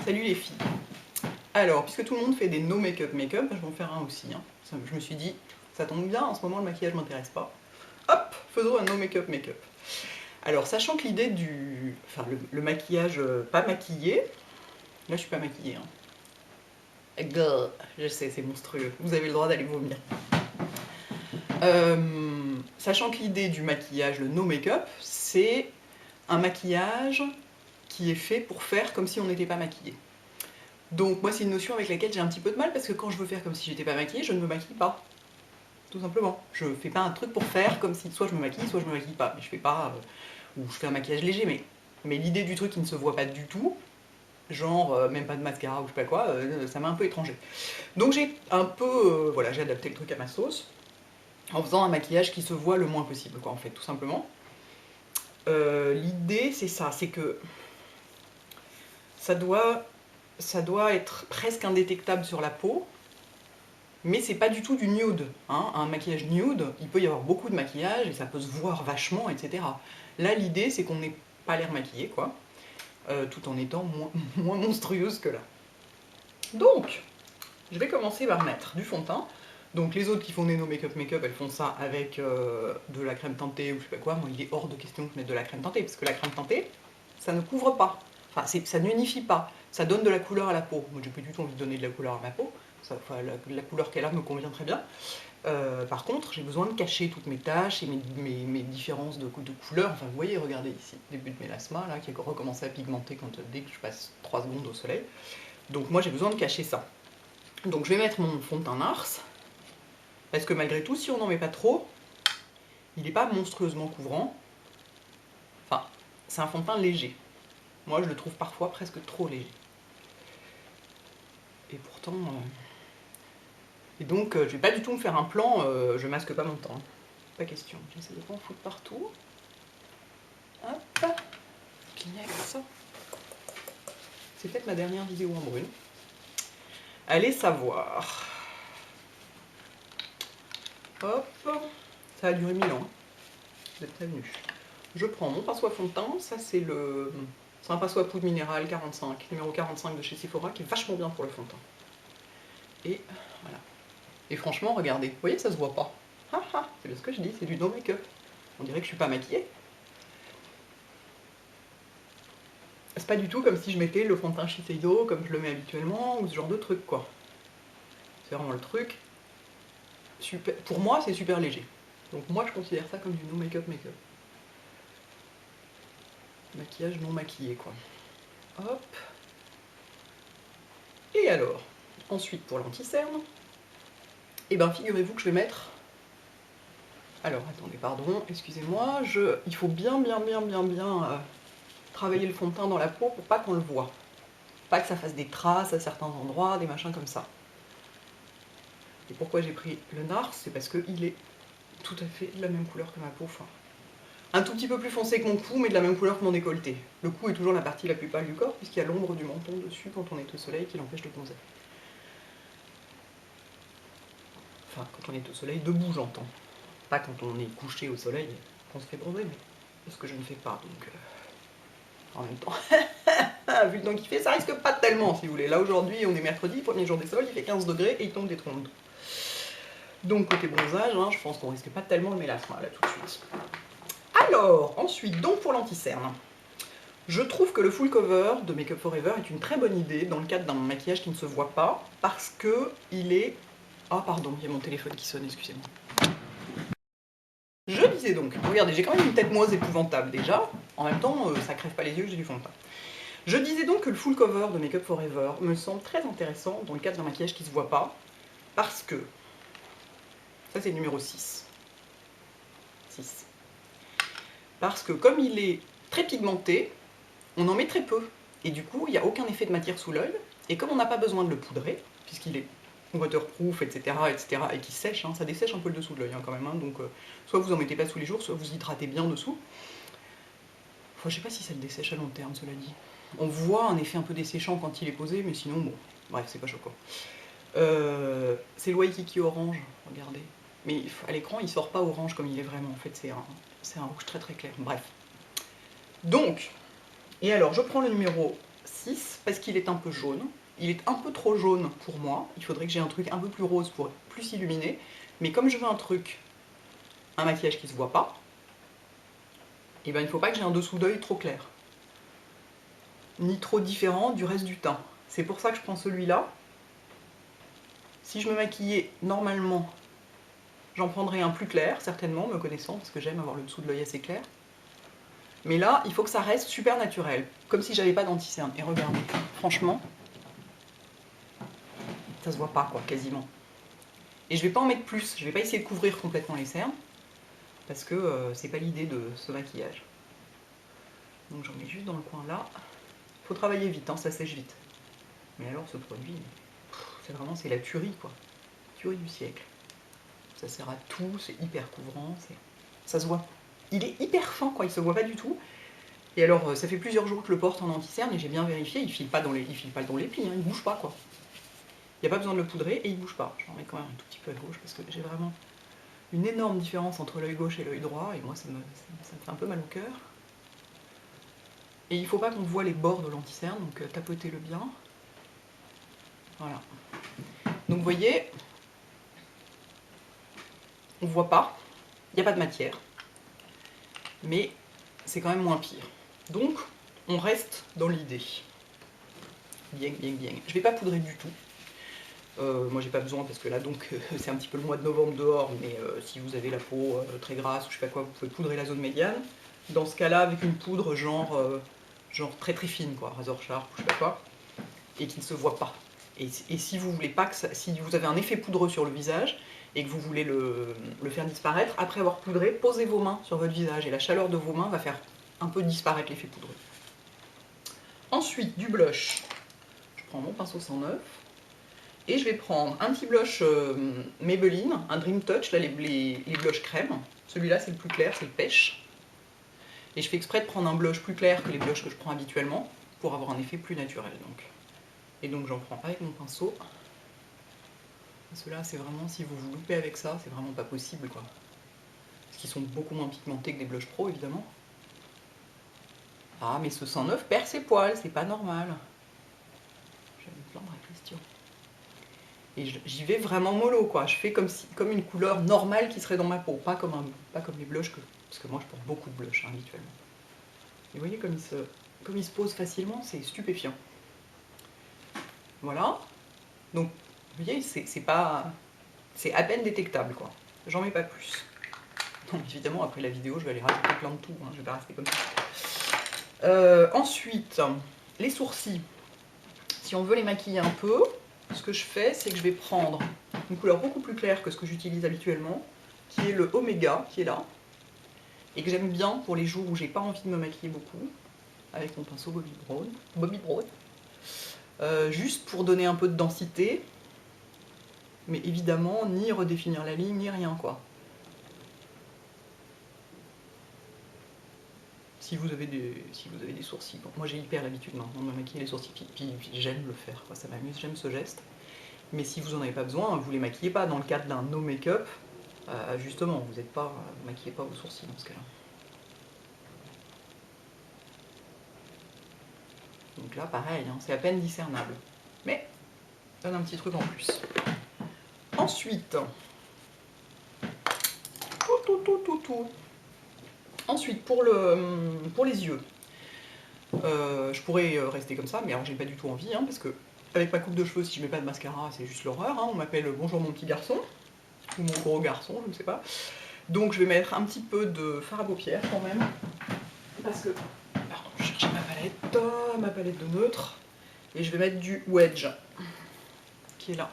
Salut les filles. Alors, puisque tout le monde fait des no make-up je vais en faire un aussi. Hein. Je me suis dit, ça tombe bien, en ce moment le maquillage m'intéresse pas. Hop, faisons un no make-up. Alors, sachant que l'idée du... Enfin, le maquillage pas maquillé... Là, je suis pas maquillée. Hein. Je sais, c'est monstrueux. Vous avez le droit d'aller vomir. Sachant que l'idée du maquillage, le no make-up, c'est un maquillage qui est fait pour faire comme si on n'était pas maquillé. Donc moi c'est une notion avec laquelle j'ai un petit peu de mal parce que quand je veux faire comme si j'étais pas maquillée, je ne me maquille pas. Tout simplement. Je fais pas un truc pour faire comme si soit je me maquille, soit je me maquille pas. Mais je fais pas... ou je fais un maquillage léger, mais l'idée du truc qui ne se voit pas du tout, genre même pas de mascara ou je sais pas quoi, ça m'est un peu étranger. Donc j'ai un peu... voilà, j'ai adapté le truc à ma sauce en faisant un maquillage qui se voit le moins possible, quoi, en fait, tout simplement. L'idée c'est ça, c'est que ça doit être presque indétectable sur la peau, mais c'est pas du tout du nude. Hein. Un maquillage nude, il peut y avoir beaucoup de maquillage et ça peut se voir vachement, etc. Là, l'idée, c'est qu'on n'ait pas l'air maquillé, quoi, tout en étant moins monstrueuse que là. Donc, je vais commencer par mettre du fond de teint. Donc les autres qui font des no make-up, elles font ça avec de la crème teintée ou je sais pas quoi. Moi, il est hors de question que je mette de la crème teintée, parce que la crème teintée, ça ne couvre pas. Enfin, ça n'unifie pas. Ça donne de la couleur à la peau. Moi, j'ai pas du tout envie de donner de la couleur à ma peau. Ça, enfin, la couleur qu'elle a me convient très bien. Par contre, j'ai besoin de cacher toutes mes taches et mes différences de couleur. Enfin, vous voyez, regardez ici, début de mélasma, là, qui a recommencé à pigmenter dès que je passe 3 secondes au soleil. Donc moi, j'ai besoin de cacher ça. Donc je vais mettre mon fond de teint Nars, parce que malgré tout, si on n'en met pas trop, il n'est pas monstrueusement couvrant. Enfin, c'est un fond de teint léger. Moi, je le trouve parfois presque trop léger. Et pourtant... Et donc, je vais pas du tout me faire un plan, je masque pas mon teint. Pas question. J'essaie de pas en foutre partout. Hop. Clinex. C'est peut-être ma dernière vidéo en brune. Allez savoir. Hop. Ça a duré 1000 ans. Vous êtes prévenus. Je prends mon pinceau à fond de teint. Ça, c'est un pinceau à poudre minérale 45, numéro 45 de chez Sephora, qui est vachement bien pour le fond de teint. Et voilà. Et franchement, regardez, vous voyez, ça se voit pas. C'est bien ce que je dis, c'est du no make-up. On dirait que je suis pas maquillée. C'est pas du tout comme si je mettais le fond de teint Shiseido comme je le mets habituellement, ou ce genre de truc, quoi. C'est vraiment le truc. Super... Pour moi, c'est super léger. Donc moi, je considère ça comme du no make-up. Maquillage non maquillé, quoi. Hop. Et alors, ensuite, pour l'anti-cerne, et ben figurez-vous que je vais mettre... Alors, attendez, pardon, excusez-moi, il faut bien travailler le fond de teint dans la peau pour pas qu'on le voit. Pas que ça fasse des traces à certains endroits, des machins comme ça. Et pourquoi j'ai pris le Nars, c'est parce qu'il est tout à fait de la même couleur que ma peau. Enfin, un tout petit peu plus foncé que mon cou, mais de la même couleur que mon décolleté. Le cou est toujours la partie la plus pâle du corps, puisqu'il y a l'ombre du menton dessus quand on est au soleil qui l'empêche de bronzer. Enfin, quand on est au soleil, debout, j'entends. Pas quand on est couché au soleil, qu'on se fait bronzer, mais ce que je ne fais pas, donc... En même temps, vu le temps qu'il fait, ça risque pas tellement, si vous voulez. Là, aujourd'hui, on est mercredi, premier jour des sols, il fait 15 degrés et il tombe des trompes. Donc, côté bronzage, hein, je pense qu'on risque pas tellement le mélasme, là, tout de suite. Alors, ensuite, donc pour l'anti-cerne. Je trouve que le full cover de Make Up Forever est une très bonne idée dans le cadre d'un maquillage qui ne se voit pas, parce que il est... Ah, pardon, il y a mon téléphone qui sonne, excusez-moi. Je disais donc, regardez, j'ai quand même une tête moins épouvantable déjà, en même temps, ça crève pas les yeux, j'ai du fond de teint. Je disais donc que le full cover de Make Up Forever me semble très intéressant dans le cadre d'un maquillage qui se voit pas, parce que... Ça, c'est le numéro 6. 6. Parce que comme il est très pigmenté, on en met très peu. Et du coup, il n'y a aucun effet de matière sous l'œil. Et comme on n'a pas besoin de le poudrer, puisqu'il est waterproof, etc., et qui sèche, hein, ça dessèche un peu le dessous de l'œil hein, quand même. Hein, donc, soit vous en mettez pas tous les jours, soit vous hydratez bien dessous. Enfin, je sais pas si ça le dessèche à long terme, cela dit. On voit un effet un peu desséchant quand il est posé, mais sinon, bon, bref, c'est pas choquant. C'est le Waikiki orange, regardez. Mais à l'écran, il sort pas orange comme il est vraiment. En fait, c'est un rouge très très clair. Bref. Donc, et alors, je prends le numéro 6 parce qu'il est un peu jaune. Il est un peu trop jaune pour moi. Il faudrait que j'ai un truc un peu plus rose pour plus illuminer. Mais comme je veux un maquillage qui se voit pas, et ben il ne faut pas que j'ai un dessous d'œil trop clair. Ni trop différent du reste du teint. C'est pour ça que je prends celui-là. Si je me maquillais normalement, j'en prendrais un plus clair, certainement, me connaissant, parce que j'aime avoir le dessous de l'œil assez clair. Mais là, il faut que ça reste super naturel, comme si j'avais pas d'anti-cerne. Et regardez, franchement, ça se voit pas, quoi, quasiment. Et je vais pas en mettre plus, je vais pas essayer de couvrir complètement les cernes, parce que c'est pas l'idée de ce maquillage. Donc j'en mets juste dans le coin là. Faut travailler vite, hein, ça sèche vite. Mais alors ce produit, c'est la tuerie, quoi. Tuerie du siècle. Ça sert à tout, c'est hyper couvrant, ça se voit. Il est hyper fin, quoi, il se voit pas du tout. Et alors, ça fait plusieurs jours que je le porte en anti-cerne et j'ai bien vérifié, il file pas dans les plis, hein, il bouge pas, quoi. Il n'y a pas besoin de le poudrer et il bouge pas. J'en mets quand même un tout petit peu à gauche parce que j'ai vraiment une énorme différence entre l'œil gauche et l'œil droit et moi ça me fait un peu mal au cœur. Et il ne faut pas qu'on voit les bords de l'anti-cerne, donc tapotez-le bien. Voilà. Donc vous voyez, on ne voit pas, il n'y a pas de matière, mais c'est quand même moins pire. Donc on reste dans l'idée. Bien, bien, bien. Je ne vais pas poudrer du tout. Moi j'ai pas besoin parce que là donc c'est un petit peu le mois de novembre dehors, mais si vous avez la peau très grasse ou je sais pas quoi, vous pouvez poudrer la zone médiane. Dans ce cas-là, avec une poudre genre très très fine, quoi, Razor Sharp ou je sais pas quoi, et qui ne se voit pas. Et si vous voulez pas que ça, si vous avez un effet poudreux sur le visage et que vous voulez le faire disparaître, après avoir poudré, posez vos mains sur votre visage et la chaleur de vos mains va faire un peu disparaître l'effet poudreux. Ensuite, du blush. Je prends mon pinceau 109. Et je vais prendre un petit blush Maybelline, un Dream Touch, là les blushs crème. Celui-là c'est le plus clair, c'est le pêche. Et je fais exprès de prendre un blush plus clair que les blushs que je prends habituellement, pour avoir un effet plus naturel. Donc. Et donc j'en prends avec mon pinceau. Ceux-là c'est vraiment, si vous vous loupez avec ça, c'est vraiment pas possible, quoi. Parce qu'ils sont beaucoup moins pigmentés que des blushs pro évidemment. Ah mais ce 109 perd ses poils, c'est pas normal. J'avais plein de questions. Et j'y vais vraiment mollo, quoi. Je fais comme une couleur normale qui serait dans ma peau, pas comme les blushs, parce que moi je porte beaucoup de blushs hein, habituellement. Et vous voyez comme il se pose facilement, c'est stupéfiant. Voilà. Donc, vous voyez, c'est à peine détectable, quoi. J'en mets pas plus. Donc, évidemment, après la vidéo, je vais aller rajouter plein de tout, hein, je vais pas rester comme ça. Ensuite, les sourcils. Si on veut les maquiller un peu, ce que je fais, c'est que je vais prendre une couleur beaucoup plus claire que ce que j'utilise habituellement, qui est le Omega, qui est là, et que j'aime bien pour les jours où j'ai pas envie de me maquiller beaucoup, avec mon pinceau Bobbi Brown, juste pour donner un peu de densité, mais évidemment, ni redéfinir la ligne, ni rien, quoi. Si vous avez des sourcils. Bon, moi j'ai hyper l'habitude maintenant de me maquiller les sourcils, puis j'aime le faire, quoi, ça m'amuse, j'aime ce geste. Mais si vous n'en avez pas besoin, vous ne les maquillez pas dans le cadre d'un no make-up. Justement, vous maquillez pas vos sourcils dans ce cas-là. Donc là, pareil, hein, c'est à peine discernable. Mais, ça donne un petit truc en plus. Ensuite, Ensuite, pour les yeux, je pourrais rester comme ça, mais alors j'ai pas du tout envie, hein, parce que avec ma coupe de cheveux, si je mets pas de mascara, c'est juste l'horreur. Hein. On m'appelle bonjour mon petit garçon, ou mon gros garçon, je ne sais pas. Donc je vais mettre un petit peu de fard à paupières quand même, parce que, pardon, je cherche ma palette de neutre, et je vais mettre du Wedge, qui est là.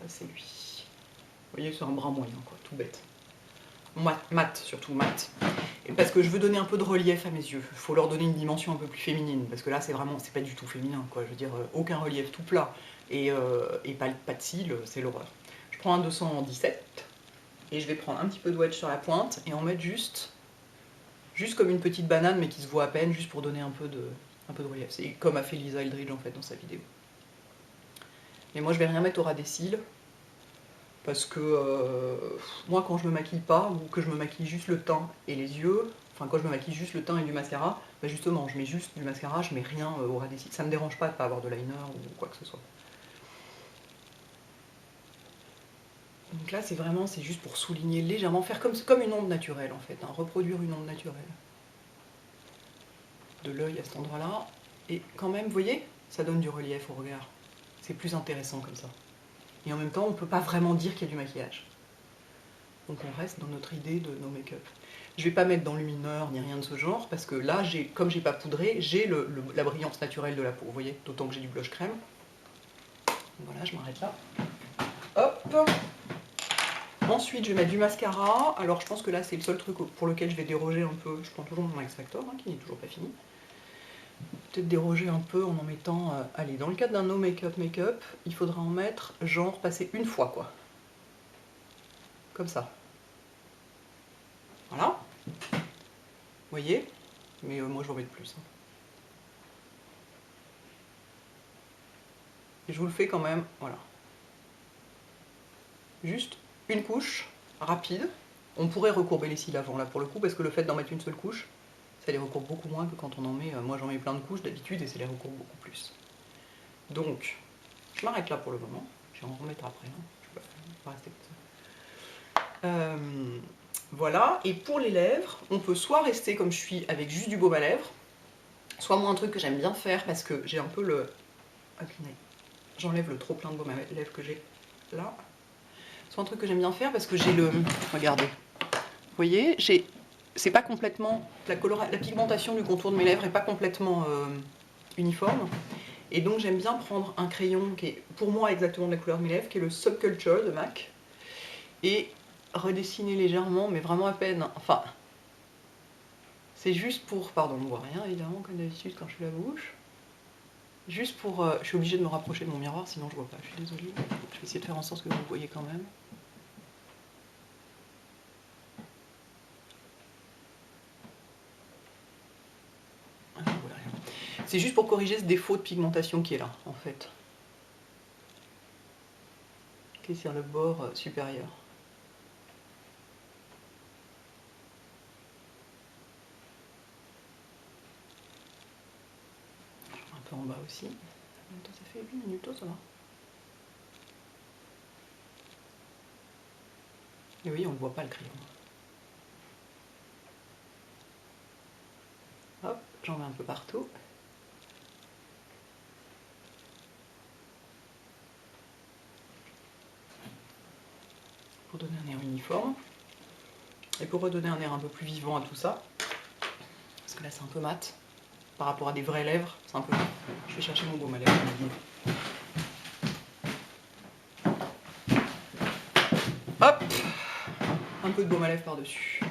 C'est lui. Vous voyez, c'est un bras moyen, quoi, tout bête. Mat, surtout mat. Et parce que je veux donner un peu de relief à mes yeux. Il faut leur donner une dimension un peu plus féminine, parce que là, c'est pas du tout féminin, quoi. Je veux dire, aucun relief tout plat, et pas de cils, c'est l'horreur. Je prends un 217, et je vais prendre un petit peu de Wedge sur la pointe, et en mettre juste comme une petite banane, mais qui se voit à peine, juste pour donner un peu de relief. C'est comme a fait Lisa Eldridge, en fait, dans sa vidéo. Et moi, je vais rien mettre au ras des cils, parce que moi, quand je me maquille pas, ou que je me maquille juste le teint et les yeux, enfin quand je me maquille juste le teint et du mascara, bah justement je mets juste du mascara, je mets rien au ras des cils. Ça me dérange pas de pas avoir de liner ou quoi que ce soit. Donc là c'est vraiment, c'est juste pour souligner légèrement, faire comme une onde naturelle en fait, hein, reproduire une onde naturelle. De l'œil à cet endroit-là, et quand même, vous voyez, ça donne du relief au regard. C'est plus intéressant comme ça. Et en même temps, on ne peut pas vraiment dire qu'il y a du maquillage. Donc on reste dans notre idée de nos make-up. Je ne vais pas mettre d'enlumineur ni rien de ce genre, parce que là, comme j'ai pas poudré, j'ai la brillance naturelle de la peau, vous voyez, d'autant que j'ai du blush crème. Voilà, je m'arrête là. Hop. Ensuite, je vais mettre du mascara. Alors, je pense que là, c'est le seul truc pour lequel je vais déroger un peu. Je prends toujours mon Max Factor, hein, qui n'est toujours pas fini. Peut-être déroger un peu en mettant... allez, dans le cadre d'un no make-up make-up, il faudra en mettre, genre, passer une fois, quoi. Comme ça. Voilà. Vous voyez? Mais moi, j'en mets de plus. Hein. Et je vous le fais quand même, voilà. Juste une couche, rapide. On pourrait recourber les cils avant, là, pour le coup, parce que le fait d'en mettre une seule couche, ça les recourbe beaucoup moins que quand on en met... moi, j'en mets plein de couches d'habitude, et ça les recourbe beaucoup plus. Donc, je m'arrête là pour le moment. Je vais en remettre après. Hein. Je vais pas rester comme ça. Voilà, et pour les lèvres, on peut soit rester comme je suis avec juste du baume à lèvres, soit moi un truc que j'aime bien faire parce que j'ai un peu le... J'enlève le trop plein de baume à lèvres que j'ai là. Soit un truc que j'aime bien faire parce que j'ai le... Regardez. Vous voyez, c'est pas complètement... La pigmentation du contour de mes lèvres n'est pas complètement uniforme. Et donc j'aime bien prendre un crayon qui est pour moi exactement de la couleur de mes lèvres, qui est le Subculture de MAC. Et redessiner légèrement, mais vraiment à peine. Enfin, c'est juste pour... Pardon, on ne voit rien évidemment comme d'habitude quand je fais la bouche. Juste pour... je suis obligée de me rapprocher de mon miroir, sinon je vois pas. Je suis désolée. Je vais essayer de faire en sorte que vous le voyez quand même. Ah, je vois rien. C'est juste pour corriger ce défaut de pigmentation qui est là, en fait. Qui est sur le bord supérieur. Un peu en bas aussi. Ça fait 8 minutes, ça va. Et oui, on ne voit pas le crayon. Hop, j'en mets un peu partout. Pour donner un air uniforme. Et pour redonner un air un peu plus vivant à tout ça, parce que là c'est un peu mat, par rapport à des vraies lèvres, c'est un peu... Je vais chercher mon baume à lèvres. Hop, un peu de baume à lèvres par-dessus.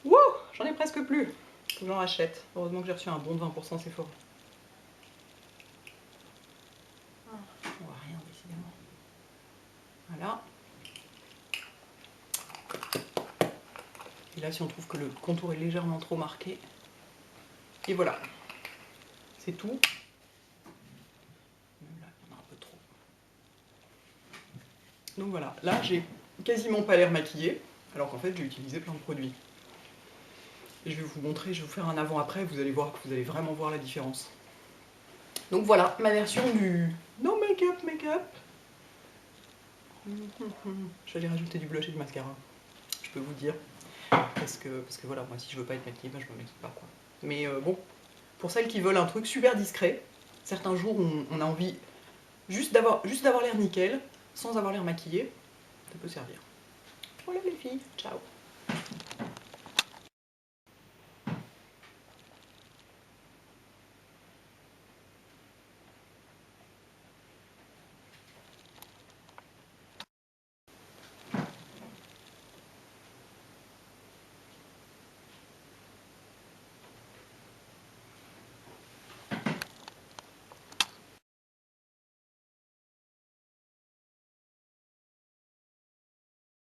Wouh, j'en ai presque plus. Faut que j'en rachète. Heureusement que j'ai reçu un bon de 20% Sephora. On voit rien décidément. Voilà. Et là, si on trouve que le contour est légèrement trop marqué, et voilà, c'est tout. Même là, il y en a un peu trop. Donc voilà, là, j'ai quasiment pas l'air maquillée, alors qu'en fait, j'ai utilisé plein de produits. Et je vais vous montrer, je vais vous faire un avant-après, vous allez voir que vous allez vraiment voir la différence. Donc voilà, ma version du no make-up make-up. Je vais aller rajouter du blush et du mascara, je peux vous dire. Parce que voilà, moi si je veux pas être maquillée, ben je me maquille pas quoi. Mais bon, pour celles qui veulent un truc super discret, certains jours on a envie juste d'avoir l'air nickel, sans avoir l'air maquillée, ça peut servir. Voilà les filles, ciao.